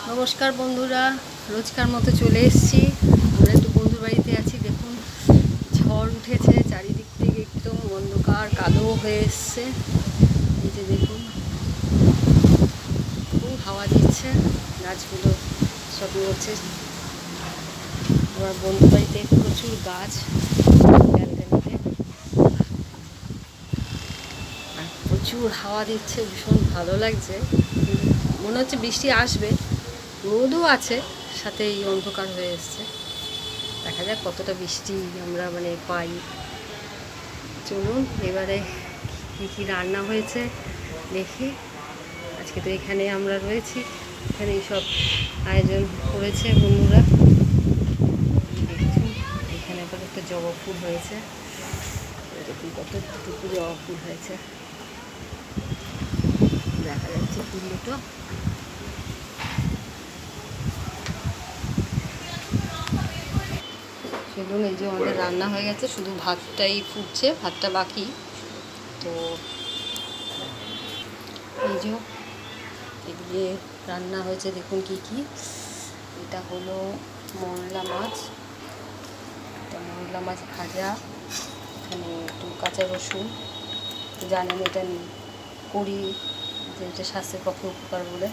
নমস্কার বন্ধুরা, রোজকার মতো চলে এসেছি। আমরা একটু বন্ধুর বাড়িতে আছি। দেখুন, ঝড় উঠেছে, চারিদিক থেকে একদম অন্ধকার কালো হয়ে এসছে। এই যে দেখুন, খুব হাওয়া দিচ্ছে, গাছগুলো সব নড়ছে। আমার বন্ধুর বাড়িতে প্রচুর গাছ, ব্যালকনিতে, আর প্রচুর হাওয়া দিচ্ছে, ভীষণ ভালো লাগছে। মনে হচ্ছে বৃষ্টি আসবে, রোদও আছে, সাথে এই অন্ধকার হয়ে এসছে। দেখা যাক কতটা বৃষ্টি আমরা পাই। চলুন এবারে কী কী রান্না হয়েছে দেখি। আজকে তো এখানে আমরা রয়েছি, এখানে সব আয়োজন করেছে বন্ধুরা। দেখুন, এখানে আবার একটা জবা ফুল হয়েছে, দেখুন কতটুকু জবা ফুল হয়েছে, দেখা যাচ্ছে ফুল দুটো। চলুন, এই যে আমাদের রান্না হয়ে গেছে, শুধু ভাতটাই ফুটছে, ভাতটা বাকি। তো এই যে এদিকে রান্না হয়েছে, দেখুন কি কি। এটা হলো মৌরলা মাছ, এটা মৌরলা মাছ ভাজা, এখানে একটু কাঁচা রসুন, জানেন এটা করি যে এটা স্বাস্থ্যের পক্ষে উপকার বলে।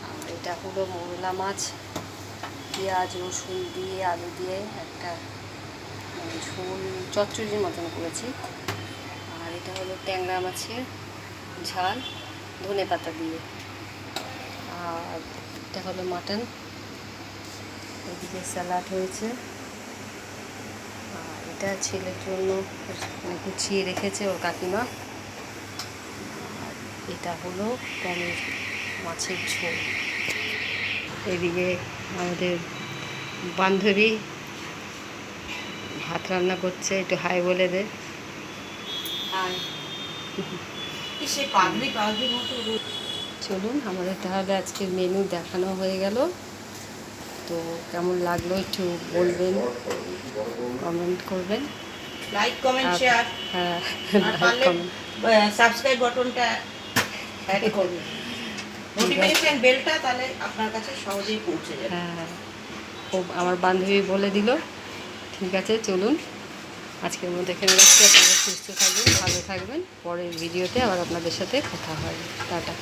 আর এটা হলো মৌরলা মাছ, পেঁয়াজ রসুন দিয়ে আলু দিয়ে একটা ঝোল চচ্চড়ির মতন করেছি। আর এটা হলো ট্যাংরা মাছের ঝাল ধনে পাতা দিয়ে। আর এটা হলো মাটন, এদিকে স্যালাড হয়েছে। আর এটা ছেলের জন্য গুছিয়ে রেখেছে ওর কাকিমা। আর এটা হলো পনির মাছের ঝোল। এদিকে আমাদের বান্ধবী ভাত রান্না করছে, একটু হাই বলে দে। হাই। চলুন, আমাদের তাহলে আজকের মেনু দেখানো হয়ে গেল। তো কেমন লাগলো একটু বলবেন, কমেন্ট করবেন, লাইক কমেন্ট শেয়ার, হ্যাঁ সাবস্ক্রাইব বাটনটা অ্যাড করবেন, নোটিফিকেশন বেলটা, তাহলে আপনার কাছে সহজেই পৌঁছে যাবে। হ্যাঁ, ও আমার বান্ধবী বলে দিল। ঠিক আছে, চলুন আজকের মধ্যে এখানে রাখছি। আপনারা সুস্থ থাকবেন, ভালো থাকবেন। পরের ভিডিওতে আবার আপনাদের সাথে কথা হয়। টাটা।